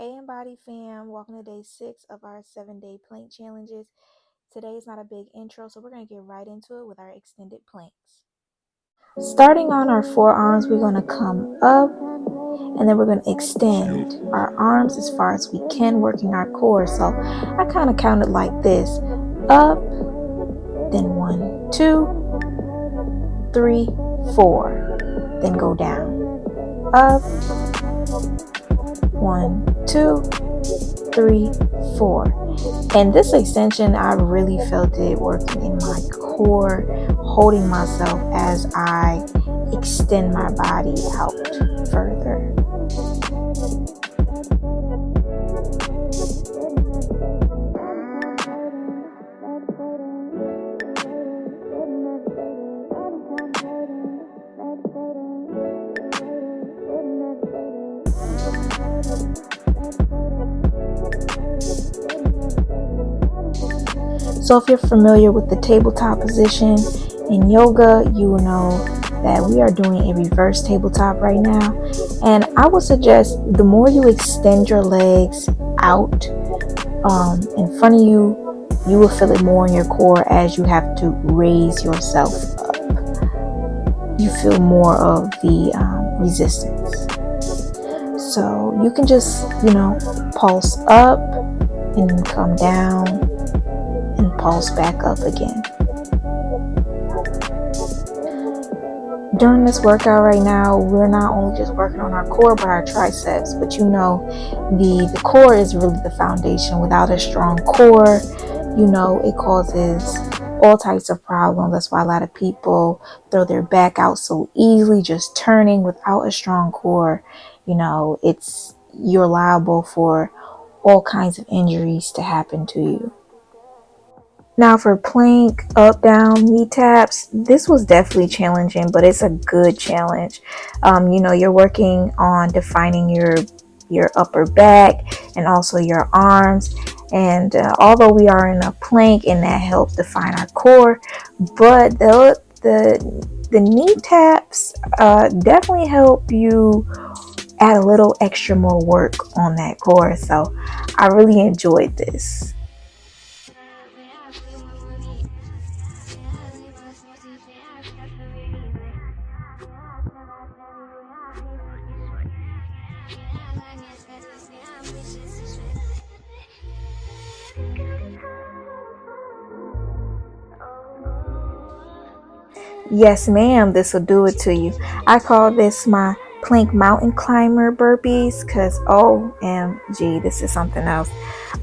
Hey Embody fam, welcome to day 6 of our 7-day plank challenges. Today is not a big intro, so we're going to get right into it with our extended planks. Starting on our forearms, we're going to come up and then we're going to extend our arms as far as we can, working our core. So I kind of counted like this: up, then 1, 2, 3, 4, then go down. Up, 1, 2, 3, 4. And this extension, I really felt it working in my core, holding myself as I extend my body out further. So if you're familiar with the tabletop position in yoga, you will know that we are doing a reverse tabletop right now. And I would suggest the more you extend your legs out in front of you, you will feel it more in your core as you have to raise yourself up. You feel more of the resistance. So you can just, pulse up and come down and pulse back up again. During this workout right now, we're not only just working on our core but our triceps, but the core is really the foundation. Without a strong core, it causes all types of problems. That's why a lot of people throw their back out so easily, just turning. Without a strong core, you're liable for all kinds of injuries to happen to you. Now for plank, up, down, knee taps, this was definitely challenging, but it's a good challenge. You're working on defining your upper back and also your arms. And although we are in a plank and that helps define our core, but the knee taps definitely help you add a little extra more work on that core. So I really enjoyed this. Yes, ma'am, this will do it to you. I call this my plank mountain climber burpees because OMG, this is something else.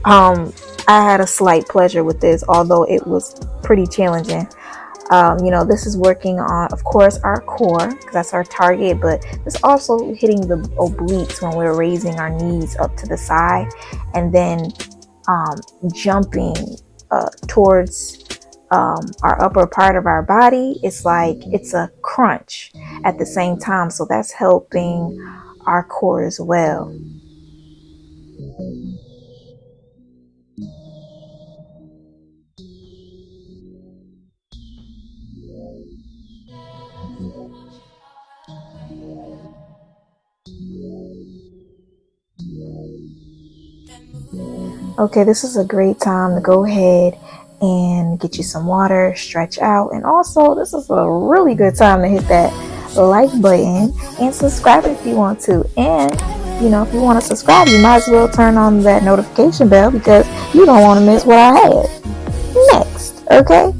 I had a slight pleasure with this, although it was pretty challenging. This is working on, of course, our core because that's our target, but it's also hitting the obliques when we're raising our knees up to the side and then jumping towards our upper part of our body. It's like it's a crunch at the same time, so that's helping our core as well. Okay, this is a great time to go ahead and get you some water, stretch out, and also this is a really good time to hit that like button and subscribe if you want to. And if you want to subscribe, you might as well turn on that notification bell because you don't want to miss what I have next. Okay.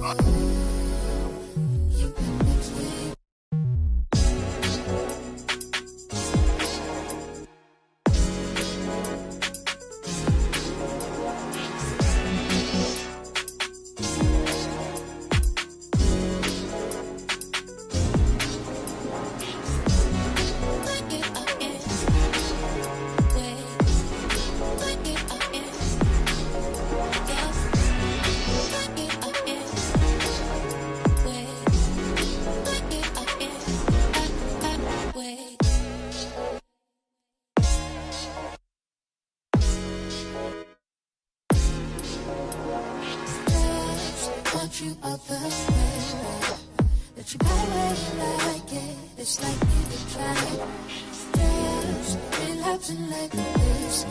You up the way that you buy where you like it. It's like you can try it. Just relapsing like this.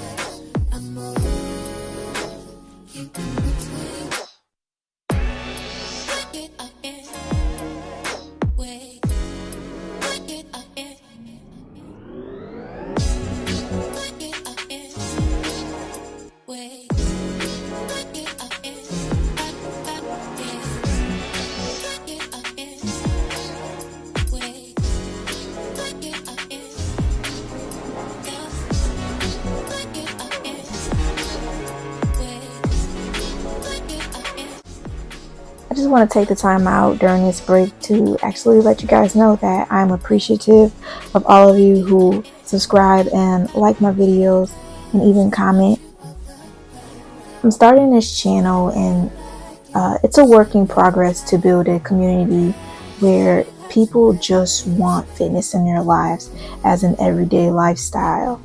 just want to take the time out during this break to actually let you guys know that I'm appreciative of all of you who subscribe and like my videos and even comment. I'm starting this channel, and it's a work in progress to build a community where people just want fitness in their lives as an everyday lifestyle,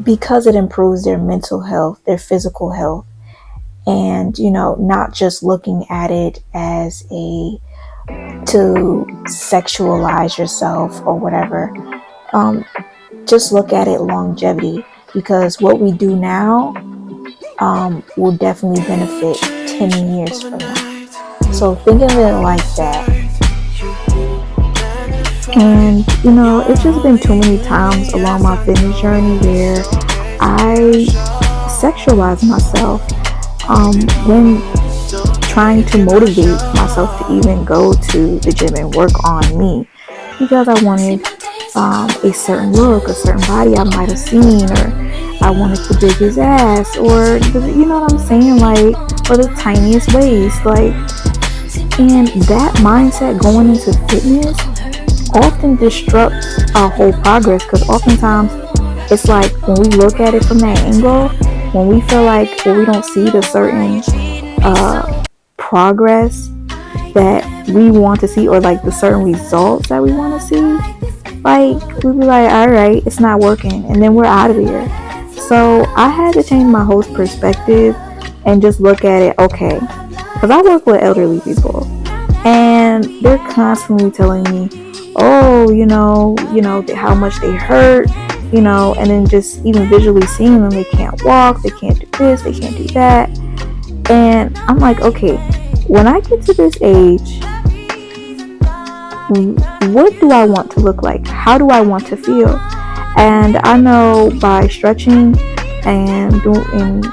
because it improves their mental health, their physical health, and not just looking at it as to sexualize yourself or whatever. Just look at it longevity, because what we do now will definitely benefit 10 years from now. So think of it like that. And it's just been too many times along my fitness journey where I sexualize myself when trying to motivate myself to even go to the gym and work on me, because I wanted a certain look, a certain body I might have seen, or I wanted the biggest ass, or you know what I'm saying, like, or the tiniest waist, like. And that mindset going into fitness often disrupts our whole progress, because oftentimes it's like when we look at it from that angle, when we feel like we don't see the certain progress that we want to see, or like the certain results that we want to see, like we'll be like, all right, it's not working, and then we're out of here. So I had to change my whole perspective and just look at it, okay, because I work with elderly people, and they're constantly telling me, oh, how much they hurt, and then just even visually seeing them, they can't walk, they can't do this, they can't do that. And I'm like, okay, when I get to this age, what do I want to look like? How do I want to feel? And I know by stretching and doing,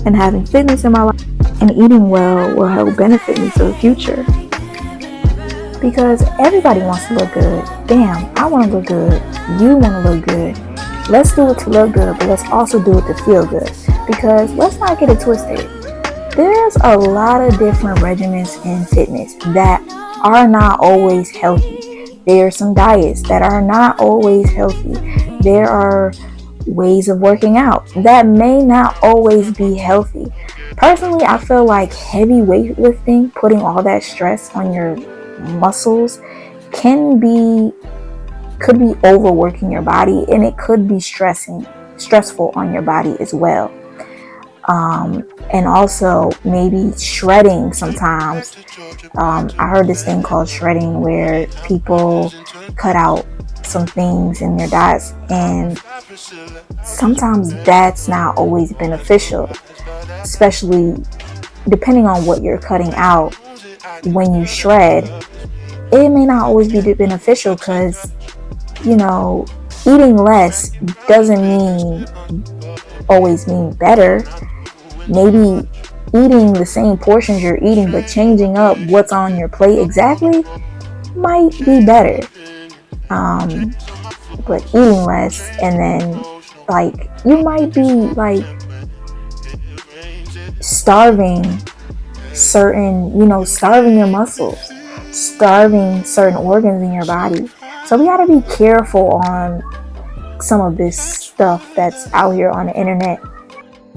and having fitness in my life and eating well will help benefit me for the future. Because everybody wants to look good. Damn, I want to look good. You want to look good. Let's do it to look good, but let's also do it to feel good. Because let's not get it twisted. There's a lot of different regimens in fitness that are not always healthy. There are some diets that are not always healthy. There are ways of working out that may not always be healthy. Personally, I feel like heavy weightlifting, putting all that stress on your muscles, could be overworking your body, and it could be stressful on your body as well. And also maybe shredding sometimes. I heard this thing called shredding, where people cut out some things in their diets, and sometimes that's not always beneficial, especially depending on what you're cutting out. When you shred, it may not always be beneficial, because eating less doesn't always mean better. Maybe eating the same portions you're eating but changing up what's on your plate exactly might be better. But eating less, and then like you might be like starving your muscles, starving certain organs in your body. So we gotta be careful on some of this stuff that's out here on the internet.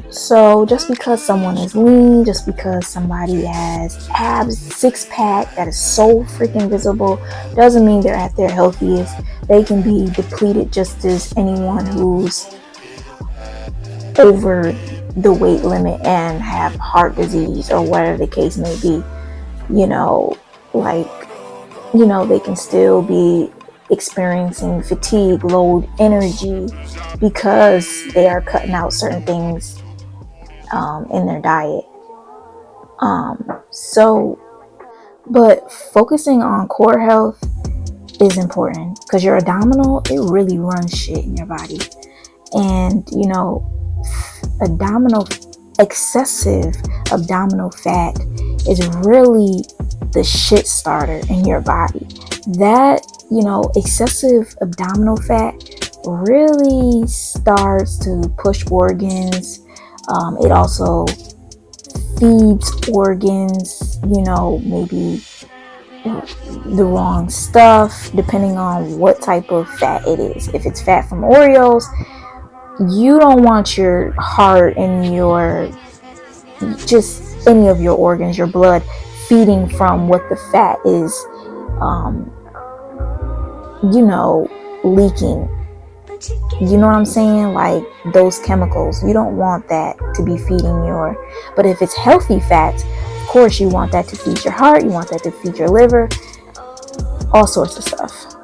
So just because someone is lean, just because somebody has abs, six-pack that is so freaking visible, doesn't mean they're at their healthiest. They can be depleted just as anyone who's over the weight limit and have heart disease or whatever the case may be. They can still be experiencing fatigue, low energy, because they are cutting out certain things in their diet. But focusing on core health is important, because your abdominal, it really runs shit in your body. And excessive abdominal fat is really the shit starter in your body. That excessive abdominal fat really starts to push organs. It also feeds organs, you know, maybe the wrong stuff, depending on what type of fat it is. If it's fat from Oreos, you don't want your heart and your, just any of your organs, your blood, feeding from what the fat is, you know, leaking. You know what I'm saying? Like those chemicals, you don't want that to be feeding your, but if it's healthy fats, of course you want that to feed your heart, you want that to feed your liver, all sorts of stuff.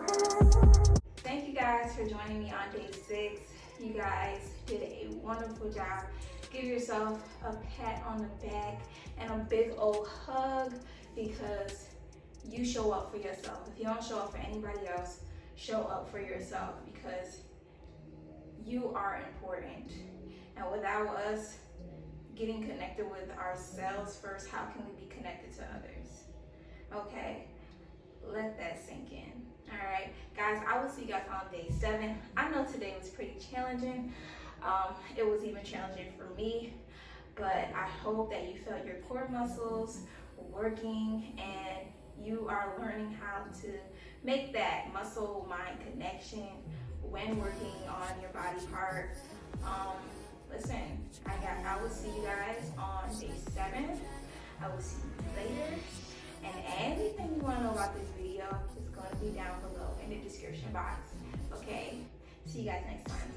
Thank you guys for joining me on day 6. You guys did a wonderful job. Give yourself a pat on the back and a big old hug, because you show up for yourself. If you don't show up for anybody else, show up for yourself, because you are important. And without us getting connected with ourselves first, how can we be connected to others? Okay, let that sink in. All right, guys, I will see you guys on day 7. I know today was pretty challenging. It was even challenging for me, but I hope that you felt your core muscles working and you are learning how to make that muscle mind connection when working on your body part. Listen, I will see you guys on day 7. I will see you later. And anything you want to know about this video is going to be down below in the description box. Okay? See you guys next time.